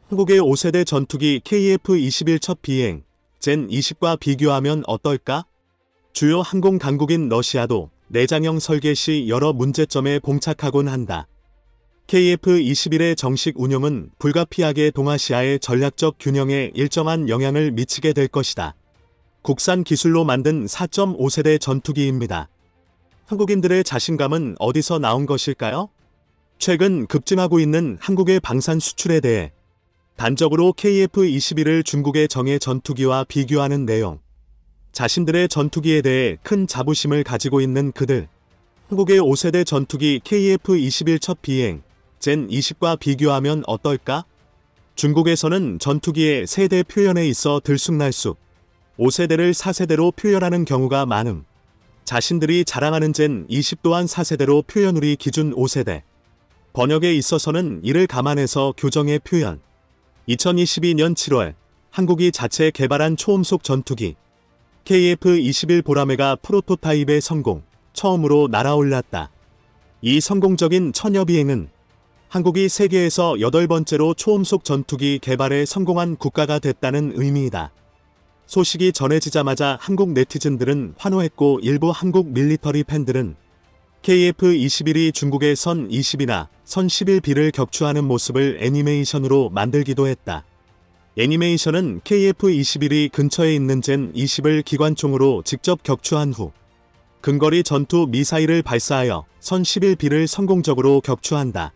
한국의 5세대 전투기 KF-21 첫 비행, 젠20과 비교하면 어떨까? 주요 항공 강국인 러시아도 내장형 설계 시 여러 문제점에 봉착하곤 한다. KF-21의 정식 운용은 불가피하게 동아시아의 전략적 균형에 일정한 영향을 미치게 될 것이다. 국산 기술로 만든 4.5세대 전투기입니다. 한국인들의 자신감은 어디서 나온 것일까요? 최근 급증하고 있는 한국의 방산 수출에 대해 단적으로 KF-21을 중국의 정예 전투기와 비교하는 내용. 자신들의 전투기에 대해 큰 자부심을 가지고 있는 그들. 한국의 5세대 전투기 KF-21 첫 비행, 젠20과 비교하면 어떨까? 중국에서는 전투기의 세대 표현에 있어 들쑥날쑥 5세대를 4세대로 표현하는 경우가 많음. 자신들이 자랑하는 젠20 또한 4세대로 표현우리 기준 5세대. 번역에 있어서는 이를 감안해서 교정의 표현. 2022년 7월 한국이 자체 개발한 초음속 전투기 KF-21 보라매가 프로토타입의 성공, 처음으로 날아올랐다. 이 성공적인 처녀 비행은 한국이 세계에서 8번째로 초음속 전투기 개발에 성공한 국가가 됐다는 의미이다. 소식이 전해지자마자 한국 네티즌들은 환호했고 일부 한국 밀리터리 팬들은 KF-21이 중국의 선 20이나 선 11B를 격추하는 모습을 애니메이션으로 만들기도 했다. 애니메이션은 KF-21이 근처에 있는 젠20을 기관총으로 직접 격추한 후 근거리 전투 미사일을 발사하여 선 11B를 성공적으로 격추한다.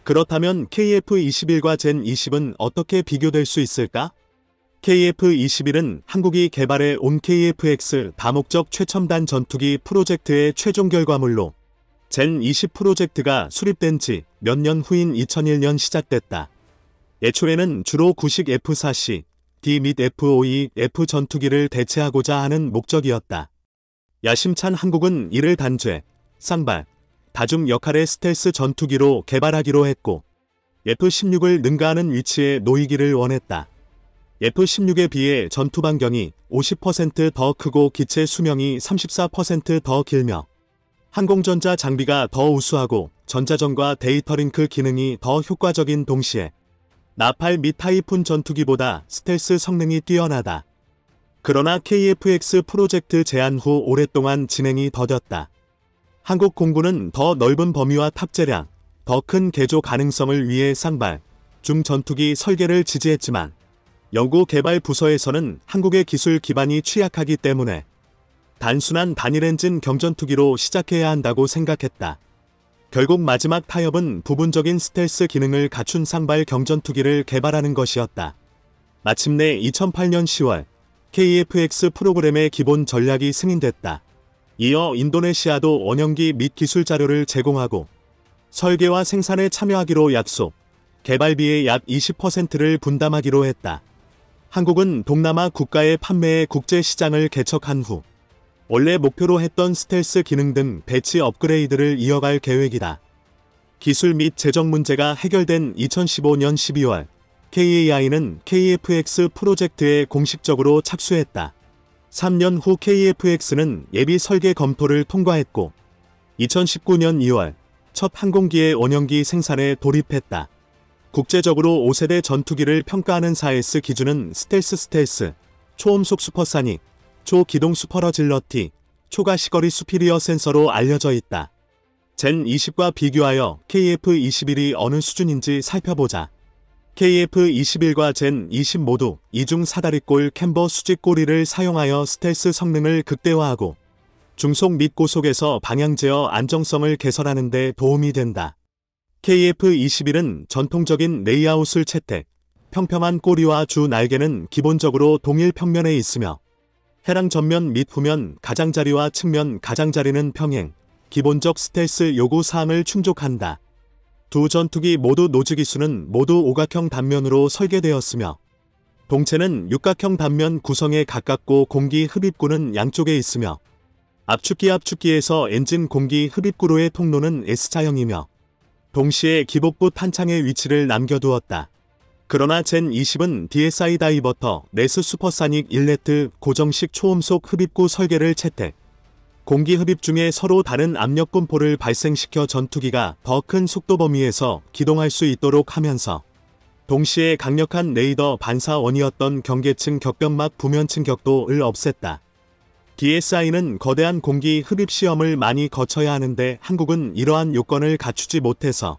그렇다면 KF-21과 젠20은 어떻게 비교될 수 있을까? KF-21은 한국이 개발해 온 KF-X 다목적 최첨단 전투기 프로젝트의 최종 결과물로 젠20 프로젝트가 수립된 지 몇 년 후인 2001년 시작됐다. 애초에는 주로 구식 F-4C, D 및 F-5E, F 전투기를 대체하고자 하는 목적이었다. 야심찬 한국은 이를 단죄, 쌍발, 다중 역할의 스텔스 전투기로 개발하기로 했고 F-16을 능가하는 위치에 놓이기를 원했다. F-16에 비해 전투 반경이 50% 더 크고 기체 수명이 34% 더 길며 항공전자 장비가 더 우수하고 전자전과 데이터 링크 기능이 더 효과적인 동시에 나팔 및 타이푼 전투기보다 스텔스 성능이 뛰어나다. 그러나 KF-X 프로젝트 제안 후 오랫동안 진행이 더뎠다. 한국 공군은 더 넓은 범위와 탑재량, 더 큰 개조 가능성을 위해 쌍발, 중전투기 설계를 지지했지만 연구 개발 부서에서는 한국의 기술 기반이 취약하기 때문에 단순한 단일 엔진 경전투기로 시작해야 한다고 생각했다. 결국 마지막 타협은 부분적인 스텔스 기능을 갖춘 쌍발 경전투기를 개발하는 것이었다. 마침내 2008년 10월 KF-X 프로그램의 기본 전략이 승인됐다. 이어 인도네시아도 원형기 및 기술 자료를 제공하고 설계와 생산에 참여하기로 약속, 개발비의 약 20%를 분담하기로 했다. 한국은 동남아 국가의 판매의 국제 시장을 개척한 후 원래 목표로 했던 스텔스 기능 등 배치 업그레이드를 이어갈 계획이다. 기술 및 재정 문제가 해결된 2015년 12월 KAI는 KF-X 프로젝트에 공식적으로 착수했다. 3년 후 KF-X는 예비 설계 검토를 통과했고 2019년 2월 첫 항공기의 원형기 생산에 돌입했다. 국제적으로 5세대 전투기를 평가하는 4S 기준은 스텔스, 초음속 슈퍼사닉, 초기동 슈퍼러질러티, 초가시거리 수피리어 센서로 알려져 있다. 젠20과 비교하여 KF-21이 어느 수준인지 살펴보자. KF-21과 젠20 모두 이중 사다리꼴 캠버 수직 꼬리를 사용하여 스텔스 성능을 극대화하고 중속 및 고속에서 방향 제어 안정성을 개선하는 데 도움이 된다. KF-21은 전통적인 레이아웃을 채택, 평평한 꼬리와 주 날개는 기본적으로 동일 평면에 있으며 해랑 전면 및 후면 가장자리와 측면 가장자리는 평행, 기본적 스텔스 요구 사항을 충족한다. 두 전투기 모두 노즈 기수는 모두 오각형 단면으로 설계되었으며 동체는 육각형 단면 구성에 가깝고 공기 흡입구는 양쪽에 있으며 압축기에서 엔진 공기 흡입구로의 통로는 S자형이며 동시에 기복부 탄창의 위치를 남겨두었다. 그러나 젠20은 DSI 다이버터, 네스 슈퍼사닉 인레트 고정식 초음속 흡입구 설계를 채택. 공기 흡입 중에 서로 다른 압력 분포를 발생시켜 전투기가 더 큰 속도 범위에서 기동할 수 있도록 하면서 동시에 강력한 레이더 반사원이었던 경계층 격변막 부면층 격도를 없앴다. DSI는 거대한 공기 흡입 시험을 많이 거쳐야 하는데 한국은 이러한 요건을 갖추지 못해서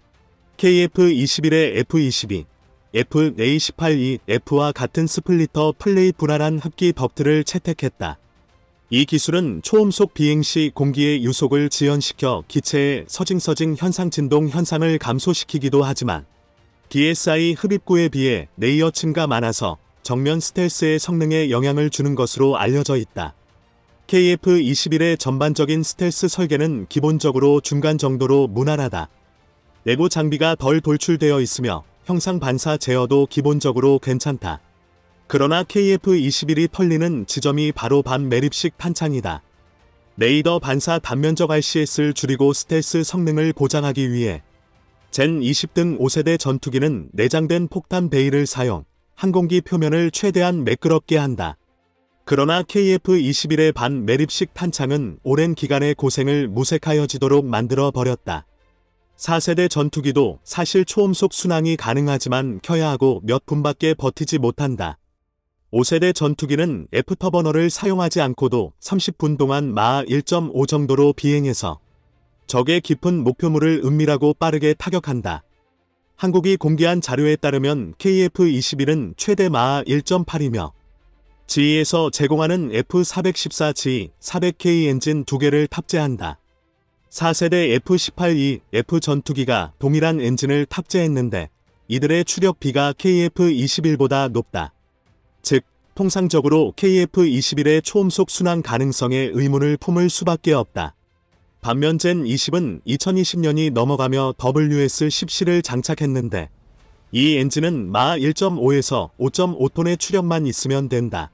KF-21의 F-22, FA-18E-F와 같은 스플리터 플레이 분할한 흡기 덕트를 채택했다. 이 기술은 초음속 비행 시 공기의 유속을 지연시켜 기체의 서징서징 현상 진동 현상을 감소시키기도 하지만 DSI 흡입구에 비해 레이어층가 많아서 정면 스텔스의 성능에 영향을 주는 것으로 알려져 있다. KF-21의 전반적인 스텔스 설계는 기본적으로 중간 정도로 무난하다. 내부 장비가 덜 돌출되어 있으며 형상 반사 제어도 기본적으로 괜찮다. 그러나 KF-21이 털리는 지점이 바로 반 매립식 탄창이다. 레이더 반사 단면적 RCS를 줄이고 스텔스 성능을 보장하기 위해 젠 20 등 5세대 전투기는 내장된 폭탄 베이를 사용, 항공기 표면을 최대한 매끄럽게 한다. 그러나 KF-21의 반 매립식 탄창은 오랜 기간의 고생을 무색하여지도록 만들어 버렸다. 4세대 전투기도 사실 초음속 순항이 가능하지만 켜야 하고 몇 분밖에 버티지 못한다. 5세대 전투기는 F터버너를 사용하지 않고도 30분 동안 마하 1.5 정도로 비행해서 적의 깊은 목표물을 은밀하고 빠르게 타격한다. 한국이 공개한 자료에 따르면 KF-21은 최대 마하 1.8이며 GE에서 제공하는 F414G 400K 엔진 2개를 탑재한다. 4세대 F-18E F 전투기가 동일한 엔진을 탑재했는데 이들의 추력비가 KF-21보다 높다. 즉, 통상적으로 KF-21의 초음속 순항 가능성에 의문을 품을 수밖에 없다. 반면 젠 20은 2020년이 넘어가며 WS-10C를 장착했는데 이 엔진은 마하 1.5에서 5.5톤의 추력만 있으면 된다.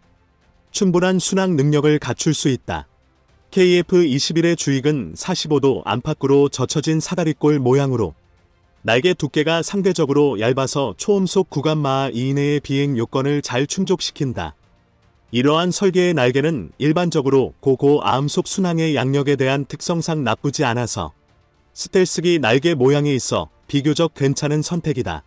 충분한 순항 능력을 갖출 수 있다. KF-21의 주익은 45도 안팎으로 젖혀진 사다리꼴 모양으로 날개 두께가 상대적으로 얇아서 초음속 구간 마하 2 이내의 비행 요건을 잘 충족시킨다. 이러한 설계의 날개는 일반적으로 고고암속 순항의 양력에 대한 특성상 나쁘지 않아서 스텔스기 날개 모양에 있어 비교적 괜찮은 선택이다.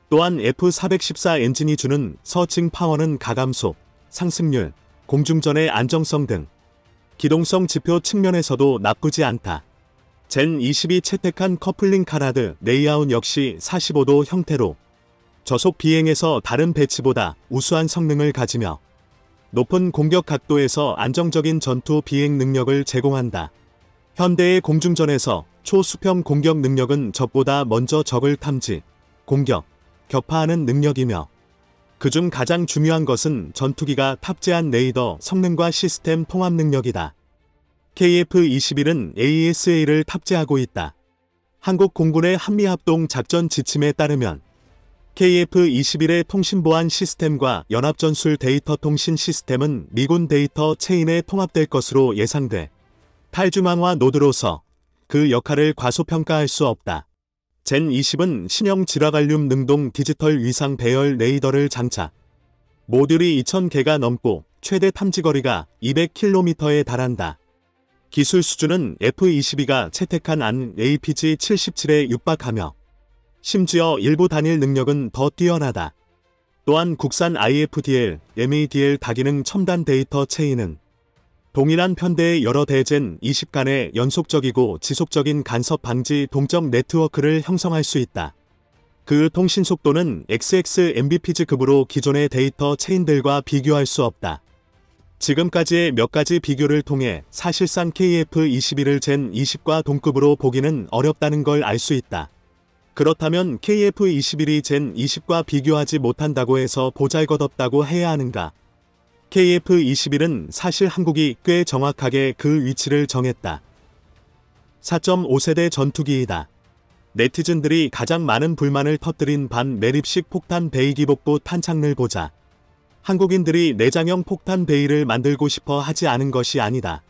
또한 F414 엔진이 주는 서칭 파워는 가감속, 상승률, 공중전의 안정성 등 기동성 지표 측면에서도 나쁘지 않다. 젠 20이 채택한 커플링 카라드 레이아웃 역시 45도 형태로 저속 비행에서 다른 배치보다 우수한 성능을 가지며 높은 공격 각도에서 안정적인 전투 비행 능력을 제공한다. 현대의 공중전에서 초수평 공격 능력은 적보다 먼저 적을 탐지, 공격, 격파하는 능력이며 그중 가장 중요한 것은 전투기가 탑재한 레이더 성능과 시스템 통합 능력이다. KF-21은 AESA를 탑재하고 있다. 한국 공군의 한미합동 작전 지침에 따르면 KF-21의 통신보안 시스템과 연합전술 데이터 통신 시스템은 미군 데이터 체인에 통합될 것으로 예상돼 탈중앙화 노드로서 그 역할을 과소평가할 수 없다. 젠 20은 신형 지라갈륨 능동 디지털 위상 배열 레이더를 장착. 모듈이 2000개가 넘고 최대 탐지거리가 200km에 달한다. 기술 수준은 F-22가 채택한 안 APG-77에 육박하며 심지어 일부 단일 능력은 더 뛰어나다. 또한 국산 IFDL, MADL 다기능 첨단 데이터 체인은 동일한 편대의 여러 대젠 20 간의 연속적이고 지속적인 간섭 방지 동적 네트워크를 형성할 수 있다. 그 통신 속도는 XXMBPs급으로 기존의 데이터 체인들과 비교할 수 없다. 지금까지의 몇 가지 비교를 통해 사실상 KF-21을 젠 20과 동급으로 보기는 어렵다는 걸 알 수 있다. 그렇다면 KF-21이 젠 20과 비교하지 못한다고 해서 보잘것없다고 해야 하는가? KF-21은 사실 한국이 꽤 정확하게 그 위치를 정했다. 4.5세대 전투기이다. 네티즌들이 가장 많은 불만을 터뜨린 반 매립식 폭탄 베이 기복부 탄창을 보자. 한국인들이 내장형 폭탄 베이를 만들고 싶어 하지 않은 것이 아니다.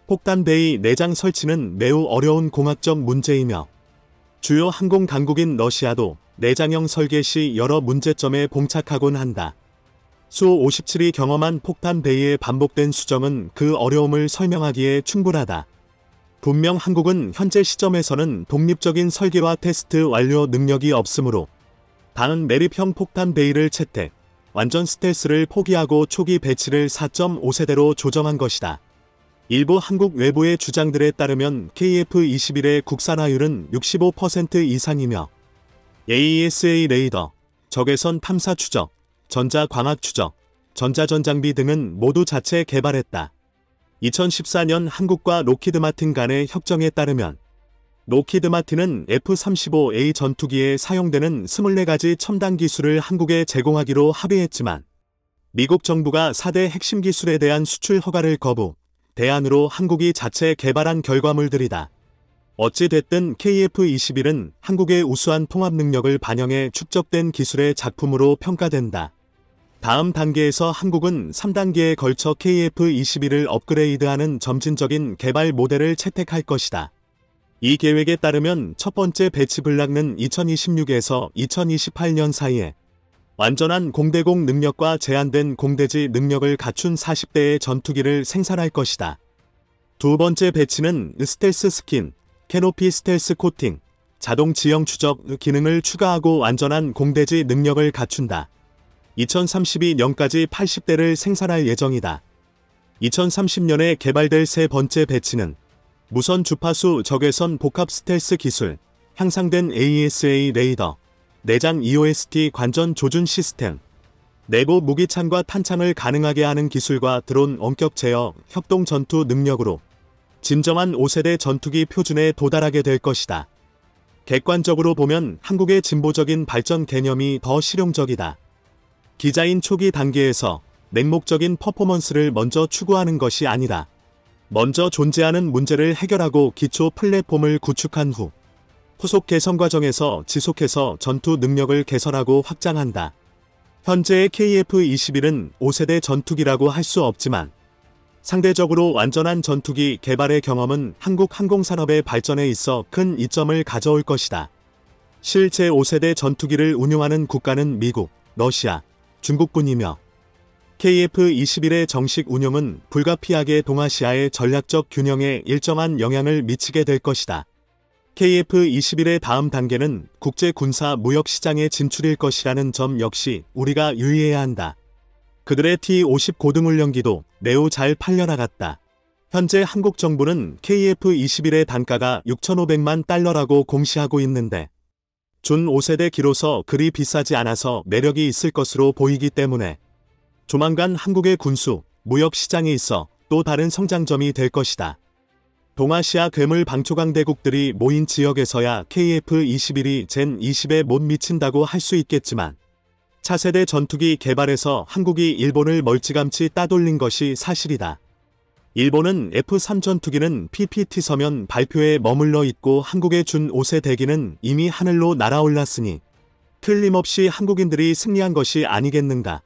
폭탄 베이 내장 설치는 매우 어려운 공학적 문제이며 주요 항공 강국인 러시아도 내장형 설계 시 여러 문제점에 봉착하곤 한다. 수 57이 경험한 폭탄 베이의 반복된 수정은 그 어려움을 설명하기에 충분하다. 분명 한국은 현재 시점에서는 독립적인 설계와 테스트 완료 능력이 없으므로 다은 매립형 폭탄 베일을 채택, 완전 스텔스를 포기하고 초기 배치를 4.5세대로 조정한 것이다. 일부 한국 외부의 주장들에 따르면 KF-21의 국산화율은 65% 이상이며 AESA 레이더, 적외선 탐사 추적, 전자 광학 추적, 전자전장비 등은 모두 자체 개발했다. 2014년 한국과 로키드 마틴 간의 협정에 따르면 로키드 마틴은 F-35A 전투기에 사용되는 24가지 첨단 기술을 한국에 제공하기로 합의했지만 미국 정부가 4대 핵심 기술에 대한 수출 허가를 거부, 대안으로 한국이 자체 개발한 결과물들이다. 어찌 됐든 KF-21은 한국의 우수한 통합 능력을 반영해 축적된 기술의 작품으로 평가된다. 다음 단계에서 한국은 3단계에 걸쳐 KF-21을 업그레이드하는 점진적인 개발 모델을 채택할 것이다. 이 계획에 따르면 첫 번째 배치 블락는 2026에서 2028년 사이에 완전한 공대공 능력과 제한된 공대지 능력을 갖춘 40대의 전투기를 생산할 것이다. 두 번째 배치는 스텔스 스킨, 캐노피 스텔스 코팅, 자동 지형 추적 기능을 추가하고 완전한 공대지 능력을 갖춘다. 2032년까지 80대를 생산할 예정이다. 2030년에 개발될 세 번째 배치는 무선 주파수 적외선 복합 스텔스 기술, 향상된 AESA 레이더, 내장 EOST 관전 조준 시스템, 내부 무기창과 탄창을 가능하게 하는 기술과 드론 원격 제어, 협동 전투 능력으로 진정한 5세대 전투기 표준에 도달하게 될 것이다. 객관적으로 보면 한국의 진보적인 발전 개념이 더 실용적이다. 디자인 초기 단계에서 맹목적인 퍼포먼스를 먼저 추구하는 것이 아니라 먼저 존재하는 문제를 해결하고 기초 플랫폼을 구축한 후 후속 개선 과정에서 지속해서 전투 능력을 개선하고 확장한다. 현재의 KF-21은 5세대 전투기라고 할 수 없지만 상대적으로 완전한 전투기 개발의 경험은 한국 항공산업의 발전에 있어 큰 이점을 가져올 것이다. 실제 5세대 전투기를 운용하는 국가는 미국, 러시아, 중국뿐이며 KF-21의 정식 운용은 불가피하게 동아시아의 전략적 균형에 일정한 영향을 미치게 될 것이다. KF-21의 다음 단계는 국제 군사 무역 시장의 진출일 것이라는 점 역시 우리가 유의해야 한다. 그들의 T-50 고등훈련기도 매우 잘 팔려나갔다. 현재 한국 정부는 KF-21의 단가가 6,500만 달러라고 공시하고 있는데 준 5세대 기로서 그리 비싸지 않아서 매력이 있을 것으로 보이기 때문에 조만간 한국의 군수, 무역 시장에 있어 또 다른 성장점이 될 것이다. 동아시아 괴물 방초강대국들이 모인 지역에서야 KF-21이 젠 20에 못 미친다고 할 수 있겠지만 차세대 전투기 개발에서 한국이 일본을 멀찌감치 따돌린 것이 사실이다. 일본은 F-3 전투기는 PPT 서면 발표에 머물러 있고 한국의 준 5세 대기는 이미 하늘로 날아올랐으니 틀림없이 한국인들이 승리한 것이 아니겠는가.